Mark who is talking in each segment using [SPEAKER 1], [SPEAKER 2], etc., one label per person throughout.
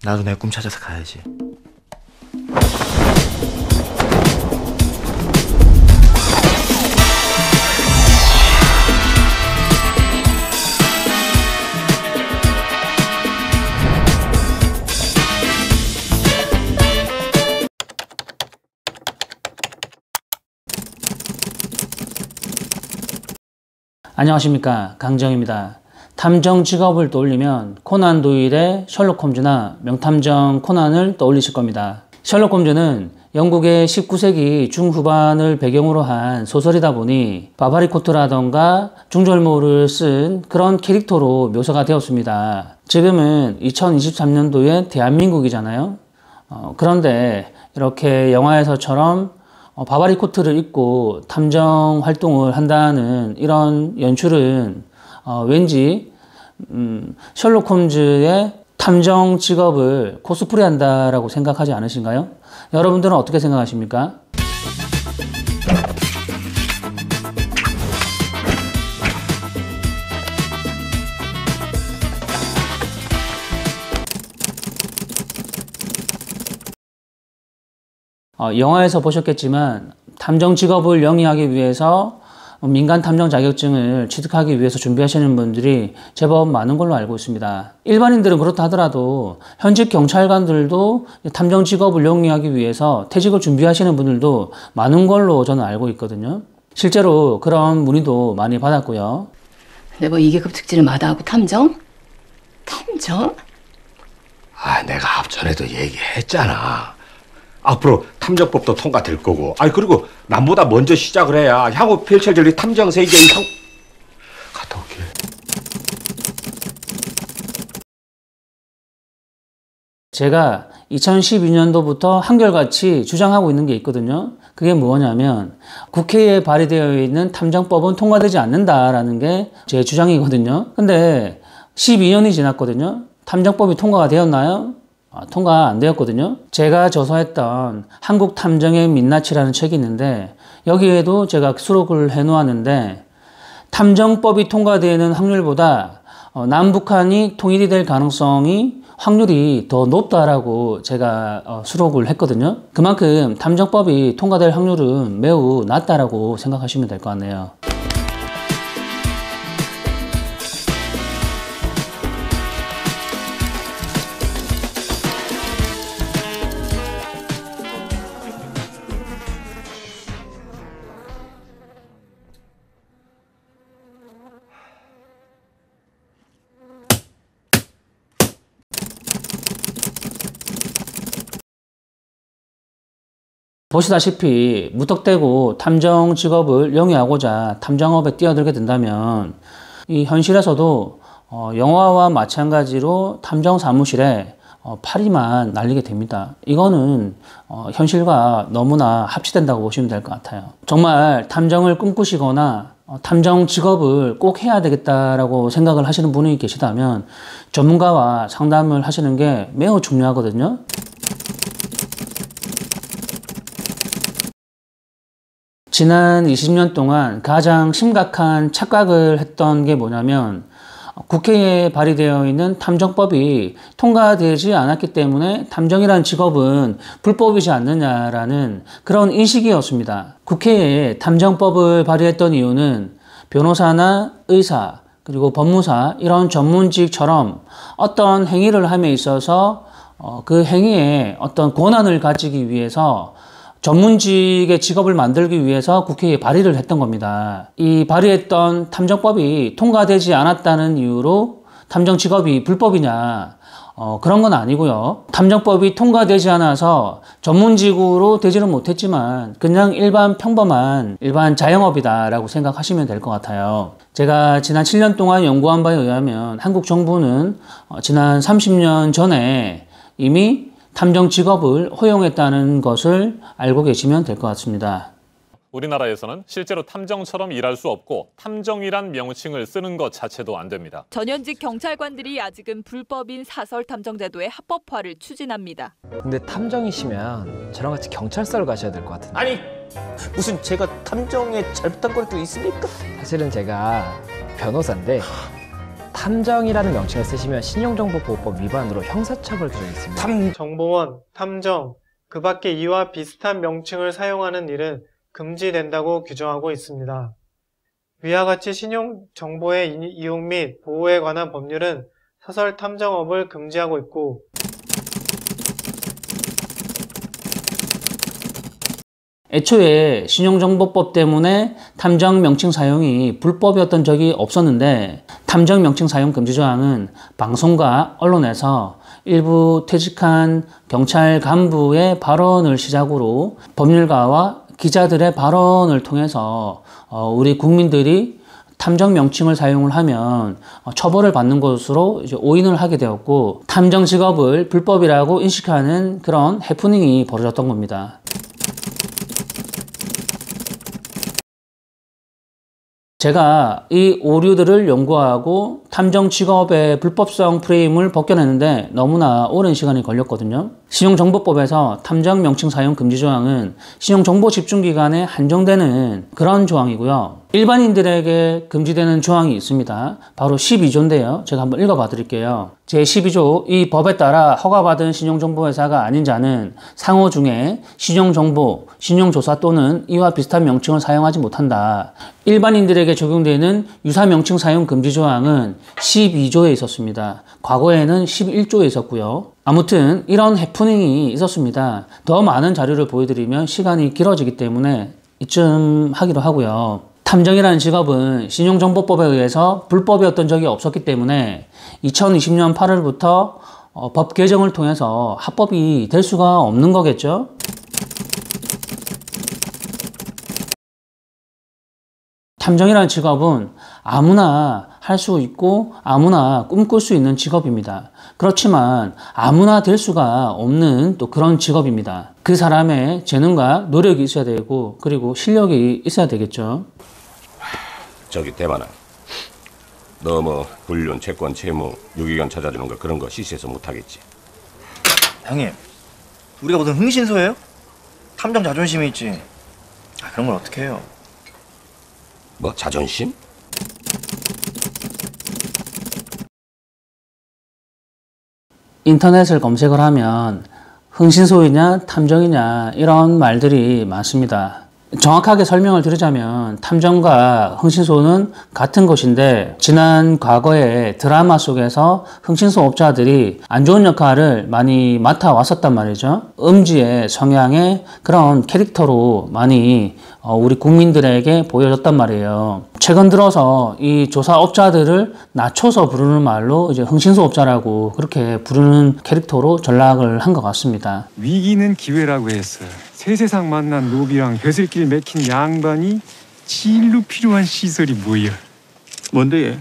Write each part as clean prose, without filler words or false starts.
[SPEAKER 1] 나도 내 꿈 찾아서 가야지.
[SPEAKER 2] 안녕하십니까, 강정입니다. 탐정 직업을 떠올리면 코난 도일의 셜록 홈즈나 명탐정 코난을 떠올리실 겁니다. 셜록 홈즈는 영국의 19세기 중후반을 배경으로 한 소설이다 보니 바바리 코트라던가 중절모를 쓴 그런 캐릭터로 묘사가 되었습니다. 지금은 2023년도의 대한민국이잖아요. 그런데 이렇게 영화에서처럼 바바리 코트를 입고 탐정 활동을 한다는 이런 연출은 왠지 셜록 홈즈의 탐정 직업을 코스프레 한다라고 생각하지 않으신가요? 여러분들은 어떻게 생각하십니까? 영화에서 보셨겠지만 탐정 직업을 영위하기 위해서 민간 탐정 자격증을 취득하기 위해서 준비하시는 분들이 제법 많은 걸로 알고 있습니다. 일반인들은 그렇다 하더라도 현직 경찰관들도 탐정 직업을 영위하기 위해서 퇴직을 준비하시는 분들도 많은 걸로 저는 알고 있거든요. 실제로 그런 문의도 많이 받았고요.
[SPEAKER 3] 근데 뭐 2계급 특진을 마다하고 탐정? 탐정?
[SPEAKER 4] 내가 앞전에도 얘기했잖아. 앞으로 탐정법도 통과될 거고, 그리고 남보다 먼저 시작을 해야 향후 펼쳐질 이 탐정 세계의 갔다 올게.
[SPEAKER 2] 제가 2012년도부터 한결같이 주장하고 있는 게 있거든요. 그게 뭐냐면 국회에 발의되어 있는 탐정법은 통과되지 않는다라는 게 제 주장이거든요. 근데 12년이 지났거든요. 탐정법이 통과가 되었나요? 통과 안 되었거든요. 제가 저서했던 한국 탐정의 민낯이라는 책이 있는데 여기에도 제가 수록을 해 놓았는데 탐정법이 통과되는 확률보다 남북한이 통일이 될 가능성이 확률이 더 높다라고 제가 수록을 했거든요. 그만큼 탐정법이 통과될 확률은 매우 낮다라고 생각하시면 될 것 같네요. 보시다시피 무턱대고 탐정 직업을 영위하고자 탐정업에 뛰어들게 된다면 이 현실에서도 영화와 마찬가지로 탐정 사무실에 파리만 날리게 됩니다. 이거는 현실과 너무나 합치된다고 보시면 될 것 같아요. 정말 탐정을 꿈꾸시거나 탐정 직업을 꼭 해야 되겠다라고 생각을 하시는 분이 계시다면 전문가와 상담을 하시는 게 매우 중요하거든요. 지난 20년 동안 가장 심각한 착각을 했던 게 뭐냐면 국회에 발의되어 있는 탐정법이 통과되지 않았기 때문에 탐정이라는 직업은 불법이지 않느냐라는 그런 인식이었습니다. 국회에 탐정법을 발의했던 이유는 변호사나 의사 그리고 법무사 이런 전문직처럼 어떤 행위를 함에 있어서 그 행위에 어떤 권한을 가지기 위해서 전문직의 직업을 만들기 위해서 국회에 발의를 했던 겁니다. 이 발의했던 탐정법이 통과되지 않았다는 이유로 탐정 직업이 불법이냐? 그런 건 아니고요. 탐정법이 통과되지 않아서 전문직으로 되지는 못했지만 그냥 평범한 일반 자영업이다라고 생각하시면 될 것 같아요. 제가 지난 7년 동안 연구한 바에 의하면 한국 정부는 지난 30년 전에 이미 탐정 직업을 허용했다는 것을 알고 계시면 될 것 같습니다.
[SPEAKER 5] 우리나라에서는 실제로 탐정처럼 일할 수 없고 탐정이란 명칭을 쓰는 것 자체도 안 됩니다.
[SPEAKER 6] 전현직 경찰관들이 아직은 불법인 사설 탐정 제도의 합법화를 추진합니다.
[SPEAKER 7] 근데 탐정이시면 저랑 같이 경찰서를 가셔야 될 것 같은데.
[SPEAKER 1] 아니 무슨 제가 탐정에 잘못한 건 또 있습니까?
[SPEAKER 7] 사실은 제가 변호사인데 탐정이라는 명칭을 쓰시면 신용정보보호법 위반으로 형사처벌 규정이 있습니다.
[SPEAKER 8] 정보원, 탐정, 그 밖에 이와 비슷한 명칭을 사용하는 일은 금지된다고 규정하고 있습니다. 위와 같이 신용정보의 이용 및 보호에 관한 법률은 사설 탐정업을 금지하고 있고,
[SPEAKER 2] 애초에 신용정보법 때문에 탐정 명칭 사용이 불법이었던 적이 없었는데, 탐정 명칭 사용 금지 조항은 방송과 언론에서 일부 퇴직한 경찰 간부의 발언을 시작으로 법률가와 기자들의 발언을 통해서 우리 국민들이 탐정 명칭을 사용을 하면 처벌을 받는 것으로 이제 오인을 하게 되었고, 탐정 직업을 불법이라고 인식하는 그런 해프닝이 벌어졌던 겁니다. 제가 이 오류들을 연구하고 탐정 직업의 불법성 프레임을 벗겨내는데 너무나 오랜 시간이 걸렸거든요. 신용정보법에서 탐정 명칭 사용 금지 조항은 신용정보 집중기간에 한정되는 그런 조항이고요. 일반인들에게 금지되는 조항이 있습니다. 바로 12조인데요. 제가 한번 읽어봐 드릴게요. 제12조, 이 법에 따라 허가받은 신용정보회사가 아닌 자는 상호 중에 신용정보, 신용조사 또는 이와 비슷한 명칭을 사용하지 못한다. 일반인들에게 적용되는 유사 명칭 사용 금지 조항은 12조에 있었습니다. 과거에는 11조에 있었고요. 아무튼 이런 해프닝이 있었습니다. 더 많은 자료를 보여드리면 시간이 길어지기 때문에 이쯤 하기로 하고요. 탐정이라는 직업은 신용정보법에 의해서 불법이었던 적이 없었기 때문에 2020년 8월부터 법 개정을 통해서 합법이 될 수가 없는 거겠죠. 탐정이라는 직업은 아무나 할 수 있고 아무나 꿈꿀 수 있는 직업입니다. 그렇지만 아무나 될 수가 없는 또 그런 직업입니다. 그 사람의 재능과 노력이 있어야 되고, 그리고 실력이 있어야 되겠죠.
[SPEAKER 4] 저기 대만아, 너 뭐 불륜, 채권, 채무, 유기견 찾아주는 거 그런 거 시시해서 못하겠지?
[SPEAKER 1] 형님, 우리가 무슨 흥신소예요? 탐정 자존심이 있지. 그런 걸 어떻게 해요?
[SPEAKER 4] 뭐 자존심?
[SPEAKER 2] 인터넷을 검색을 하면 흥신소이냐 탐정이냐 이런 말들이 많습니다. 정확하게 설명을 드리자면 탐정과 흥신소는 같은 것인데, 지난 과거의 드라마 속에서 흥신소 업자들이 안 좋은 역할을 많이 맡아왔었단 말이죠. 음지의 성향의 그런 캐릭터로 많이 우리 국민들에게 보여졌단 말이에요. 최근 들어서 이 조사업자들을 낮춰서 부르는 말로 이제 흥신소 업자라고 그렇게 부르는 캐릭터로 전락을 한 것 같습니다.
[SPEAKER 9] 위기는 기회라고 했어. 새 세상 만난 노비랑 벼슬길 맥힌 양반이 진로 필요한 시설이 뭐야?
[SPEAKER 1] 뭔데 얘?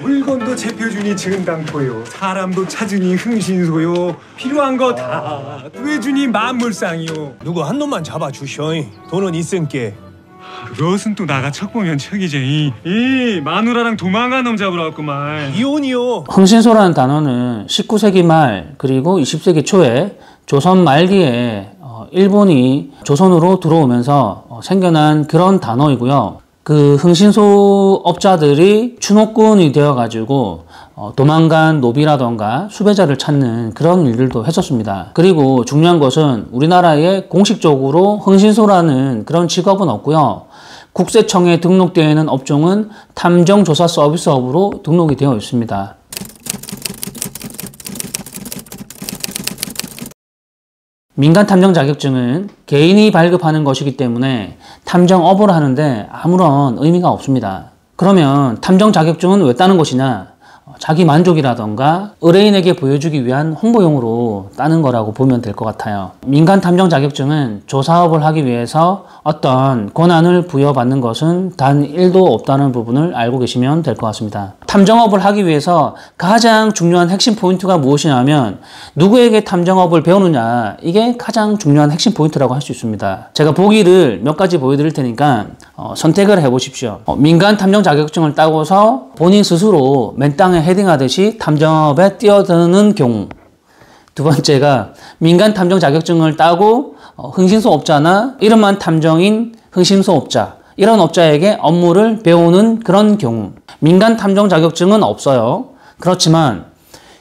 [SPEAKER 9] 물건도 제펴주니 증당포요, 사람도 찾으니 흥신소요, 필요한 거 다 구해주니 만물상이요.
[SPEAKER 10] 누구 한 놈만 잡아주셔. 돈은 있은께.
[SPEAKER 9] 그것은 또 나가 척 보면 척이지. 이 마누라랑 도망간 놈 잡으러 왔구만.
[SPEAKER 10] 이혼이요.
[SPEAKER 2] 흥신소라는 단어는 19세기 말 그리고 20세기 초에 조선 말기에 일본이 조선으로 들어오면서 생겨난 그런 단어이고요. 그 흥신소 업자들이 추노꾼이 되어가지고 도망간 노비라던가 수배자를 찾는 그런 일들도 했었습니다. 그리고 중요한 것은 우리나라에 공식적으로 흥신소라는 그런 직업은 없고요. 국세청에 등록되어 있는 업종은 탐정조사 서비스업으로 등록이 되어 있습니다. 민간 탐정 자격증은 개인이 발급하는 것이기 때문에 탐정업을 하는데 아무런 의미가 없습니다. 그러면 탐정 자격증은 왜 따는 것이냐? 자기 만족이라던가 의뢰인에게 보여주기 위한 홍보용으로 따는 거라고 보면 될 것 같아요. 민간 탐정 자격증은 조사업을 하기 위해서 어떤 권한을 부여받는 것은 단 1도 없다는 부분을 알고 계시면 될 것 같습니다. 탐정업을 하기 위해서 가장 중요한 핵심 포인트가 무엇이냐면 누구에게 탐정업을 배우느냐, 이게 가장 중요한 핵심 포인트라고 할 수 있습니다. 제가 보기를 몇 가지 보여드릴 테니까 선택을 해보십시오. 민간 탐정 자격증을 따고서 본인 스스로 맨 땅에 헤딩하듯이 탐정업에 뛰어드는 경우. 두 번째가 민간 탐정 자격증을 따고 흥신소 업자나 이름만 탐정인 흥신소 업자, 이런 업자에게 업무를 배우는 그런 경우. 민간 탐정 자격증은 없어요. 그렇지만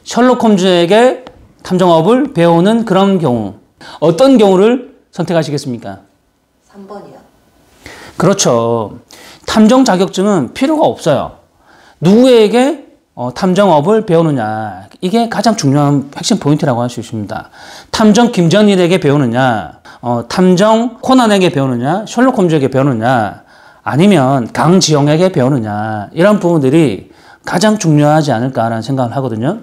[SPEAKER 2] 셜록 홈즈에게 탐정업을 배우는 그런 경우. 어떤 경우를 선택하시겠습니까?
[SPEAKER 11] 3번이요.
[SPEAKER 2] 그렇죠. 탐정 자격증은 필요가 없어요. 누구에게 탐정업을 배우느냐. 이게 가장 중요한 핵심 포인트라고 할 수 있습니다. 탐정 김전일에게 배우느냐, 탐정 코난에게 배우느냐, 셜록 홈즈에게 배우느냐, 아니면 강지영에게 배우느냐. 이런 부분들이 가장 중요하지 않을까라는 생각을 하거든요.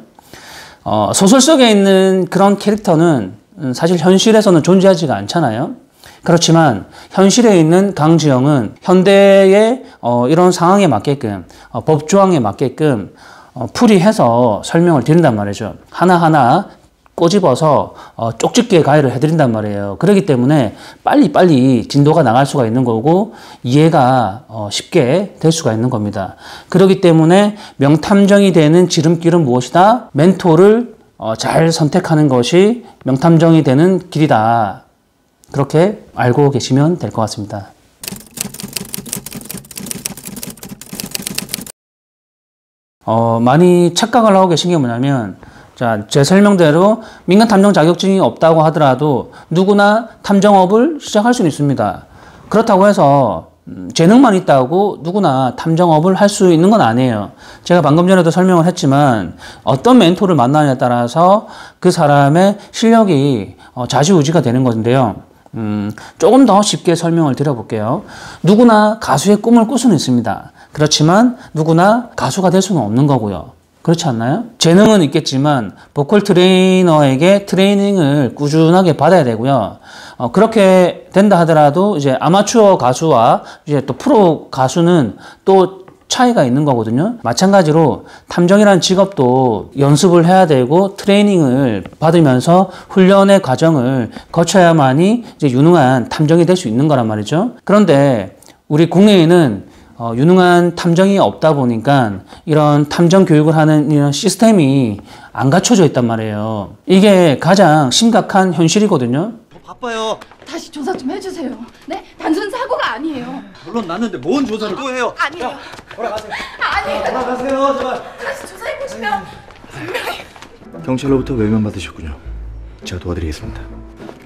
[SPEAKER 2] 소설 속에 있는 그런 캐릭터는 사실 현실에서는 존재하지가 않잖아요. 그렇지만 현실에 있는 강지영은 현대의 이런 상황에 맞게끔 법조항에 맞게끔 풀이해서 설명을 드린단 말이죠. 하나하나 꼬집어서 쪽집게 가해를 해드린단 말이에요. 그렇기 때문에 빨리빨리 진도가 나갈 수가 있는 거고 이해가 쉽게 될 수가 있는 겁니다. 그렇기 때문에 명탐정이 되는 지름길은 무엇이다? 멘토를 잘 선택하는 것이 명탐정이 되는 길이다. 그렇게 알고 계시면 될 것 같습니다. 많이 착각을 하고 계신 게 뭐냐면, 자, 제 설명대로 민간 탐정 자격증이 없다고 하더라도 누구나 탐정업을 시작할 수는 있습니다. 그렇다고 해서 재능만 있다고 누구나 탐정업을 할 수 있는 건 아니에요. 제가 방금 전에도 설명을 했지만 어떤 멘토를 만나느냐에 따라서 그 사람의 실력이 좌지우지가 되는 건데요. 조금 더 쉽게 설명을 드려볼게요. 누구나 가수의 꿈을 꿀 수는 있습니다. 그렇지만 누구나 가수가 될 수는 없는 거고요. 그렇지 않나요? 재능은 있겠지만 보컬 트레이너에게 트레이닝을 꾸준하게 받아야 되고요. 그렇게 된다 하더라도 이제 아마추어 가수와 이제 또 프로 가수는 또 차이가 있는 거거든요. 마찬가지로 탐정이라는 직업도 연습을 해야 되고 트레이닝을 받으면서 훈련의 과정을 거쳐야만이 이제 유능한 탐정이 될 수 있는 거란 말이죠. 그런데 우리 국내에는 유능한 탐정이 없다 보니까 이런 탐정 교육을 하는 이런 시스템이 안 갖춰져 있단 말이에요. 이게 가장 심각한 현실이거든요.
[SPEAKER 1] 바빠요.
[SPEAKER 11] 다시 조사 좀 해주세요. 네? 단순 사고가 아니에요.
[SPEAKER 1] 물론 났는데 뭔 조사를 또 해요?
[SPEAKER 11] 아니에요.
[SPEAKER 1] 돌아가세요.
[SPEAKER 11] 아니에요.
[SPEAKER 1] 돌아가세요, 제발.
[SPEAKER 11] 다시 조사해보시면 분명히.
[SPEAKER 1] 경찰로부터 외면 받으셨군요. 제가 도와드리겠습니다.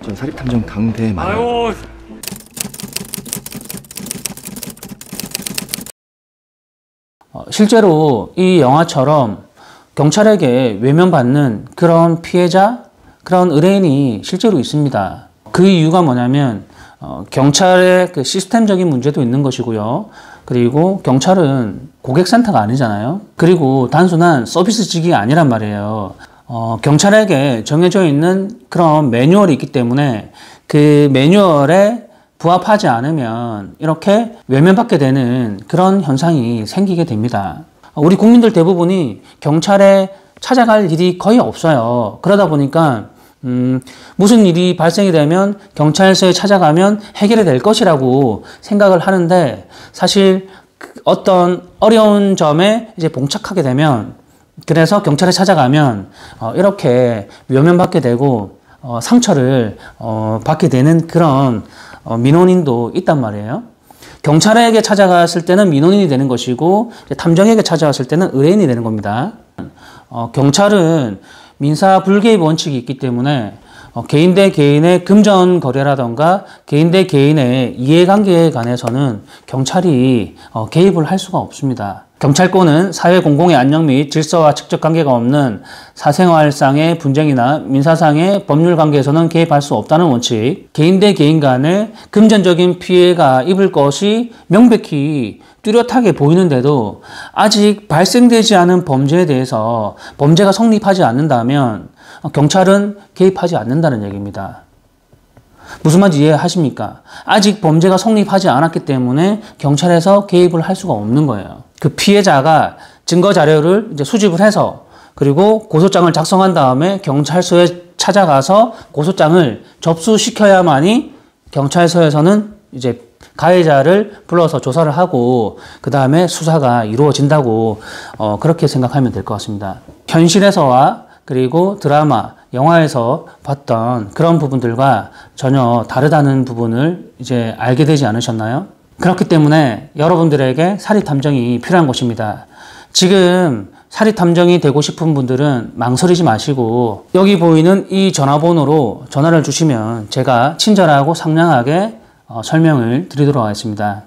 [SPEAKER 1] 전 사립탐정 강대 만화.
[SPEAKER 5] 아유.
[SPEAKER 2] 실제로 이 영화처럼 경찰에게 외면받는 그런 피해자, 그런 의뢰인이 실제로 있습니다. 그 이유가 뭐냐면 경찰의 그 시스템적인 문제도 있는 것이고요. 그리고 경찰은 고객센터가 아니잖아요. 그리고 단순한 서비스직이 아니란 말이에요. 경찰에게 정해져 있는 그런 매뉴얼이 있기 때문에 그 매뉴얼에 부합하지 않으면 이렇게 외면받게 되는 그런 현상이 생기게 됩니다. 우리 국민들 대부분이 경찰에 찾아갈 일이 거의 없어요. 그러다 보니까 무슨 일이 발생이 되면 경찰서에 찾아가면 해결이 될 것이라고 생각을 하는데 사실 어떤 어려운 점에 이제 봉착하게 되면 그래서 경찰에 찾아가면 이렇게 외면받게 되고 상처를 받게 되는 그런 민원인도 있단 말이에요. 경찰에게 찾아갔을 때는 민원인이 되는 것이고 탐정에게 찾아갔을 때는 의뢰인이 되는 겁니다. 경찰은 민사 불개입 원칙이 있기 때문에 개인 대 개인의 금전 거래라던가 개인 대 개인의 이해관계에 관해서는 경찰이 개입을 할 수가 없습니다. 경찰권은 사회 공공의 안녕 및 질서와 직접 관계가 없는 사생활상의 분쟁이나 민사상의 법률 관계에서는 개입할 수 없다는 원칙, 개인 대 개인 간의 금전적인 피해가 입을 것이 명백히 뚜렷하게 보이는데도 아직 발생되지 않은 범죄에 대해서 범죄가 성립하지 않는다면 경찰은 개입하지 않는다는 얘기입니다. 무슨 말인지 이해하십니까? 아직 범죄가 성립하지 않았기 때문에 경찰에서 개입을 할 수가 없는 거예요. 그 피해자가 증거 자료를 이제 수집을 해서 그리고 고소장을 작성한 다음에 경찰서에 찾아가서 고소장을 접수시켜야만이 경찰서에서는 이제 가해자를 불러서 조사를 하고 그 다음에 수사가 이루어진다고 그렇게 생각하면 될 것 같습니다. 현실에서와 그리고 드라마, 영화에서 봤던 그런 부분들과 전혀 다르다는 부분을 이제 알게 되지 않으셨나요? 그렇기 때문에 여러분들에게 사립탐정이 필요한 것입니다. 지금 사립탐정이 되고 싶은 분들은 망설이지 마시고 여기 보이는 이 전화번호로 전화를 주시면 제가 친절하고 상냥하게 설명을 드리도록 하겠습니다.